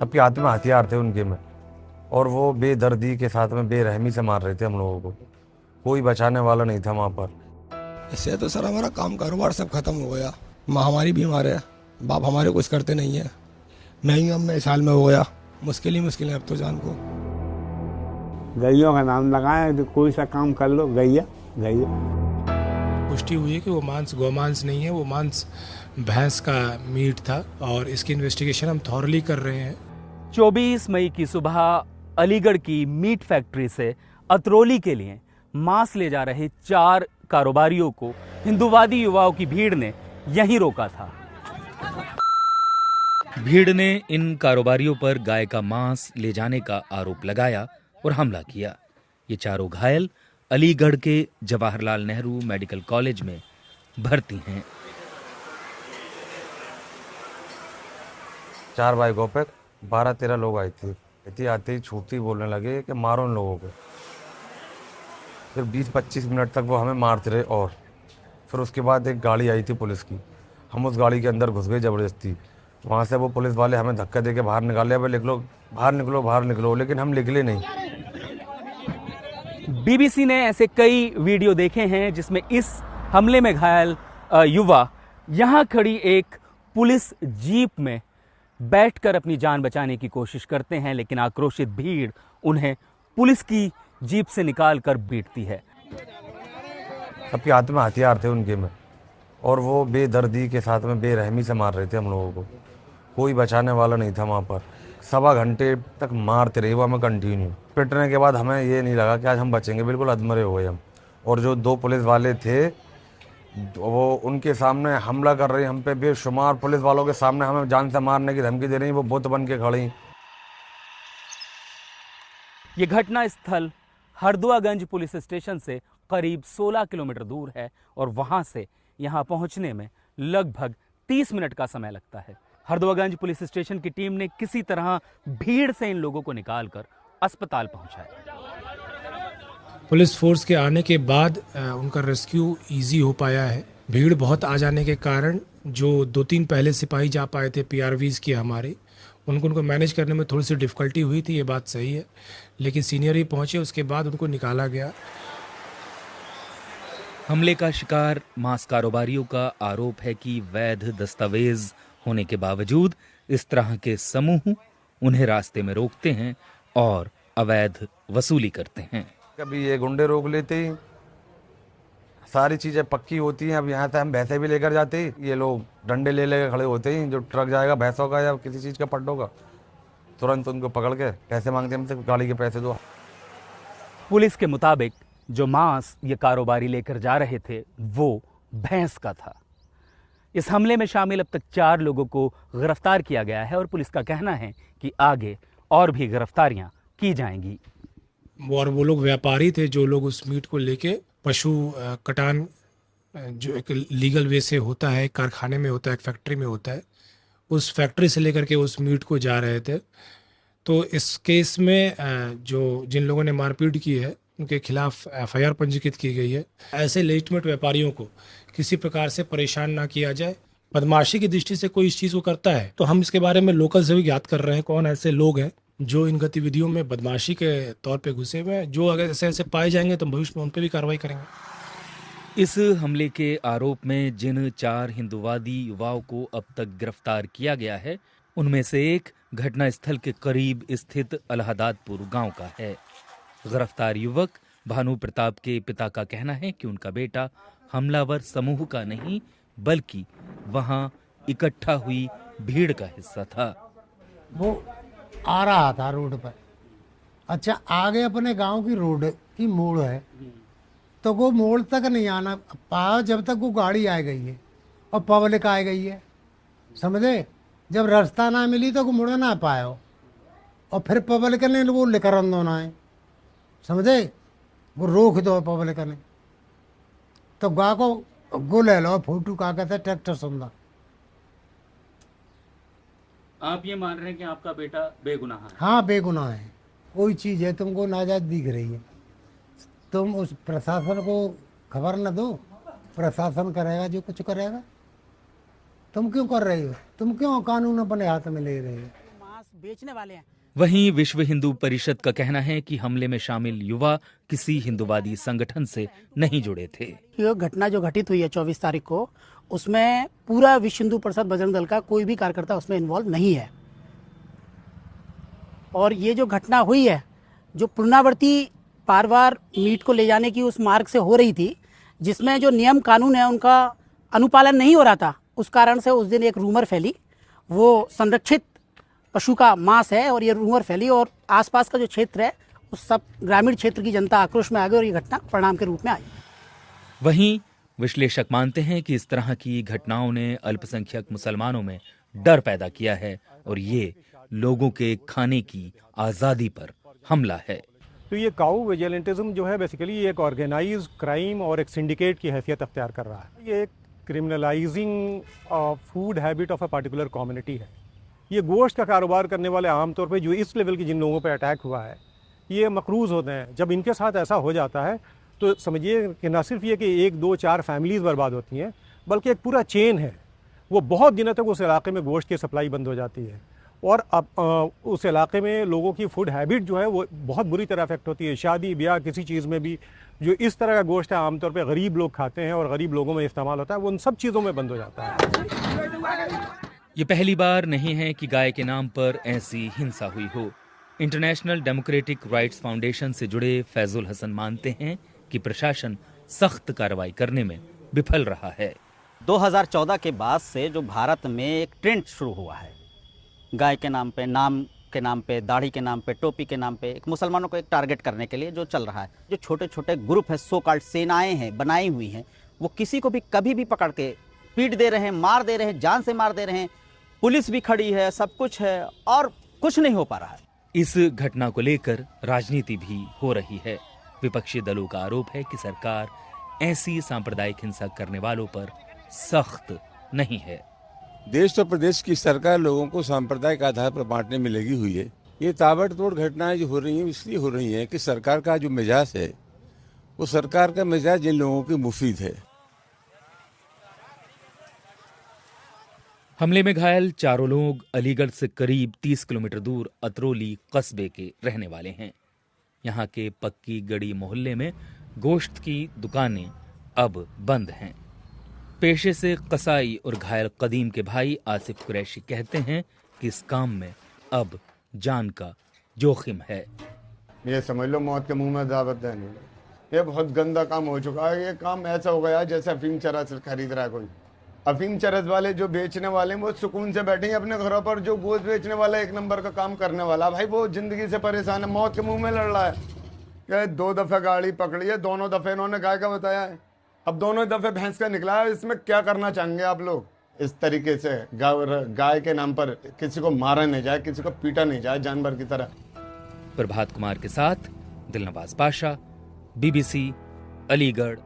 सबके हाथ में हथियार थे उनके में, और वो बेदर्दी के साथ में बेरहमी से मार रहे थे हम लोगों को। कोई बचाने वाला नहीं था वहाँ पर। इससे तो सर हमारा काम कारोबार सब खत्म हो गया। माँ हमारी बीमार है, बाप हमारे कुछ करते नहीं है। मैं ही अब मैं साल में हो गया, मुश्किल ही मुश्किल है अब तो जान को। गैयों का नाम लगाए तो कोई सा काम कर लो, गैया गैया। पुष्टि हुई है कि वो मांस गोमांस नहीं है, वो मांस भैंस का मीट था और इसकी इन्वेस्टिगेशन हम थॉरली कर रहे हैं। 24 मई की सुबह अलीगढ़ की मीट फैक्ट्री से अतरौली के लिए मांस ले जा रहे 4 कारोबारियों को हिंदूवादी युवाओं की भीड़ ने यहीं रोका था। भीड़ ने इन कारोबारियों पर गाय का मांस ले जाने का आरोप लगाया और हमला किया। ये चारों घायल अलीगढ़ के जवाहरलाल नेहरू मेडिकल कॉलेज में भर्ती हैं। 4 बाइकों पे 12-13 लोग आए थे। इतनी आते ही छूटती बोलने लगे कि मारो उन लोगों को। फिर 20-25 मिनट तक वो हमें मारते रहे, और फिर उसके बाद एक गाड़ी आई थी पुलिस की। हम उस गाड़ी के अंदर घुस गए ज़बरदस्ती। वहाँ से वो पुलिस वाले हमें धक्का दे के बाहर निकाले, अब निकलो बाहर निकलो बाहर निकलो, लेकिन हम निकले नहीं। बीबीसी ने ऐसे कई वीडियो देखे हैं जिसमें इस हमले में घायल युवा यहां खड़ी एक पुलिस जीप में बैठकर अपनी जान बचाने की कोशिश करते हैं, लेकिन आक्रोशित भीड़ उन्हें पुलिस की जीप से निकालकर पीटती है। सबके हाथ में हथियार थे उनके में, और वो बेदर्दी के साथ में बेरहमी से मार रहे थे हम लोगों को। कोई बचाने वाला नहीं था वहाँ पर। 1.25 घंटे तक मारते रहे वो हमें कंटिन्यू। पिटने के बाद हमें ये नहीं लगा कि आज हम बचेंगे, बिल्कुल अधमरे हो गए हम। और जो 2 पुलिस वाले थे वो उनके सामने हमला कर रही हम पे, बेशुमार पुलिस वालों के सामने हमें जान से मारने की धमकी दे रही, वो बुत बन के खड़ी। ये घटना स्थल हरदुआगंज पुलिस स्टेशन से करीब 16 किलोमीटर दूर है और वहां से यहां पहुंचने में लगभग 30 मिनट का समय लगता है। हरदुआगंज पुलिस स्टेशन की टीम ने किसी तरह भीड़ से इन लोगों को निकालकर अस्पताल पहुंचाया। पुलिस फोर्स के आने के बाद उनका रेस्क्यू इजी हो पाया है। भीड़ बहुत आ जाने के कारण जो 2-3 पहले सिपाही जा पाए थे पीआरवीज के हमारे, उनको मैनेज करने में थोड़ी सी डिफ़िकल्टी हुई थी, ये बात सही है, लेकिन सीनियर ही पहुंचे, उसके बाद उनको निकाला गया। हमले का शिकार मांस कारोबारियों का आरोप है कि वैध दस्तावेज होने के बावजूद इस तरह के समूह उन्हें रास्ते में रोकते हैं और अवैध वसूली करते हैं। कभी ये गुंडे रोक लेते ही, सारी चीज़ें पक्की होती हैं। अब यहाँ से हम भैंसे भी लेकर जाते ही ये लोग डंडे ले लेकर खड़े होते ही, जो ट्रक जाएगा भैंसों का या किसी चीज़ का पट्टों का, तुरंत उनको पकड़ के पैसे मांगते हैं हमसे, गाड़ी के पैसे दो। पुलिस के मुताबिक जो मांस ये कारोबारी लेकर जा रहे थे वो भैंस का था। इस हमले में शामिल अब तक 4 लोगों को गिरफ्तार किया गया है और पुलिस का कहना है कि आगे और भी गिरफ्तारियां की जाएंगी। और वो लोग व्यापारी थे जो लोग उस मीट को लेके पशु कटान जो एक लीगल वे से होता है, कारखाने में होता है, एक फैक्ट्री में होता है, उस फैक्ट्री से लेकर के उस मीट को जा रहे थे। तो इस केस में जो जिन लोगों ने मारपीट की है उनके खिलाफ एफआईआर पंजीकृत की गई है। ऐसे लेजिटिमेट व्यापारियों को किसी प्रकार से परेशान ना किया जाए। बदमाशी की दृष्टि से कोई इस चीज़ को करता है तो हम इसके बारे में लोकल से भी ज्ञात कर रहे हैं कौन ऐसे लोग हैं जो इन गतिविधियों में बदमाशी के तौर पे घुसे हुए हैं। जो अगर ऐसे ऐसे पाए जाएंगे तो भविष्य में उन पर भी कार्रवाई करेंगे। इस हमले के आरोप में जिन 4 हिंदूवादी युवाओं को अब तक गिरफ्तार किया गया है उनमें से एक घटनास्थल के करीब स्थित अलहदादपुर गांव का है। गिरफ्तार युवक भानु प्रताप के पिता का कहना है कि उनका बेटा हमलावर समूह का नहीं बल्कि वहां इकट्ठा हुई भीड़ का हिस्सा था। वो आ रहा था रोड पर, अच्छा आगे अपने गांव की रोड की मोड़ है तो वो मोड़ तक नहीं आना पाया जब तक वो गाड़ी आ गई है और पब्लिक आ गई है, समझे। जब रास्ता ना मिली तो वो मुड़ ना पाया और फिर पब्लिक ने वो लेकर अंदोना है, समझे। वो रोक दो पब्लिक ने तो गा को गो ले लो फोटो का कहते ट्रैक्टर सुंदर। आप ये मान रहे हैं कि आपका बेटा बेगुनाह है? हाँ बेगुनाह है। कोई चीज़ है तुमको नाजायज दिख रही है, तुम उस प्रशासन को खबर न दो, प्रशासन करेगा जो कुछ करेगा। तुम क्यों कर रही हो, तुम क्यों कानून अपने हाथ में ले रहे हो। मांस बेचने वाले हैं। वहीं विश्व हिंदू परिषद का कहना है कि हमले में शामिल युवा किसी हिंदुवादी संगठन से नहीं जुड़े थे। ये घटना जो घटित हुई है 24 तारीख को, उसमें पूरा विश्व हिंदू परिषद बजरंग दल का कोई भी कार्यकर्ता उसमें इन्वॉल्व नहीं है। और ये जो घटना हुई है, जो पुनरावृत्ति बार बार मीट को ले जाने की उस मार्ग से हो रही थी, जिसमें जो नियम कानून है उनका अनुपालन नहीं हो रहा था, उस कारण से उस दिन एक रूमर फैली। वो संरक्षित पशु का मांस है और ये रूमर फैली और आसपास का जो क्षेत्र है उस सब ग्रामीण क्षेत्र की जनता आक्रोश में आ गई और ये घटना परिणाम के रूप में आई। वहीं विश्लेषक मानते हैं कि इस तरह की घटनाओं ने अल्पसंख्यक मुसलमानों में डर पैदा किया है और ये लोगों के खाने की आजादी पर हमला है। तो ये काऊ विजिलेंटिज्म जो है बेसिकली एक ऑर्गेनाइज्ड क्राइम और एक सिंडिकेट की हैसियत अख्तियार कर रहा है। ये एक criminalizing food habit of a particular community है। ये गोश्त का कारोबार करने वाले आमतौर पे जो इस लेवल की जिन लोगों पे अटैक हुआ है, ये मकरूज़ होते हैं। जब इनके साथ ऐसा हो जाता है तो समझिए कि न सिर्फ ये कि 1, 2, 4 फैमिलीज़ बर्बाद होती हैं, बल्कि एक पूरा चेन है। वो बहुत दिनों तक उस इलाके में गोश्त की सप्लाई बंद हो जाती है और अब उस इलाके में लोगों की फूड हैबिट जो है वो बहुत बुरी तरह अफेक्ट होती है। शादी ब्याह किसी चीज़ में भी जो इस तरह का गोश्त है आमतौर पे गरीब लोग खाते हैं और गरीब लोगों में इस्तेमाल होता है, वो उन सब चीज़ों में बंद हो जाता है। ये पहली बार नहीं है कि गाय के नाम पर ऐसी हिंसा हुई हो। इंटरनेशनल डेमोक्रेटिक राइट्स फाउंडेशन से जुड़े फैजुल हसन मानते हैं कि प्रशासन सख्त कार्रवाई करने में विफल रहा है। 2014 के बाद से जो भारत में एक ट्रेंड शुरू हुआ है, गाय के नाम पे, दाढ़ी के नाम पे, टोपी के नाम पे एक मुसलमानों को एक टारगेट करने के लिए जो चल रहा है। जो छोटे छोटे ग्रुप है, सो कॉल्ड सेनाएं हैं बनाई हुई हैं, वो किसी को भी कभी भी पकड़ के पीट दे रहे हैं, मार दे रहे हैं, जान से मार दे रहे हैं। पुलिस भी खड़ी है, सब कुछ है और कुछ नहीं हो पा रहा है। इस घटना को लेकर राजनीति भी हो रही है। विपक्षी दलों का आरोप है कि सरकार ऐसी सांप्रदायिक हिंसा करने वालों पर सख्त नहीं है। देश और प्रदेश की सरकार लोगों को सांप्रदायिक आधार पर बांटने में लगी हुई है। ये ताबड़तोड़ घटनाएं जो हो रही हैं इसलिए हो रही हैं कि सरकार का जो मिजाज है वो सरकार का मिजाज इन लोगों की मुफीद है। हमले में घायल चारों लोग अलीगढ़ से करीब 30 किलोमीटर दूर अतरौली कस्बे के रहने वाले हैं। यहाँ के पक्की गड़ी मोहल्ले में गोश्त की दुकानें अब बंद हैं। पेशे से कसाई और घायल कदीम के भाई आसिफ कुरैशी कहते हैं कि इस काम में अब जान का जोखिम है। ये समझ लो मौत के मुंह में दावत देने। ये बहुत गंदा काम हो चुका है। ये काम ऐसा हो गया जैसे अफीम चरस खरीद रहा है कोई। अफीम चरस वाले जो बेचने वाले वो सुकून से बैठे हैं अपने घरों पर। जो गोश्त बेचने वाला एक नंबर का काम करने वाला भाई वो जिंदगी से परेशान है, मौत के मुंह में लड़ रहा है। क्या 2 दफे गाड़ी पकड़ी है, दोनों दफे इन्होंने गाय का बताया है, अब दोनों दफे भैंस का निकला है। इसमें क्या करना चाहेंगे आप लोग? इस तरीके से गाय के नाम पर किसी को मारा नहीं जाए, किसी को पीटा नहीं जाए जानवर की तरह। प्रभात कुमार के साथ दिलनवाज पाशा, BBC, अलीगढ़।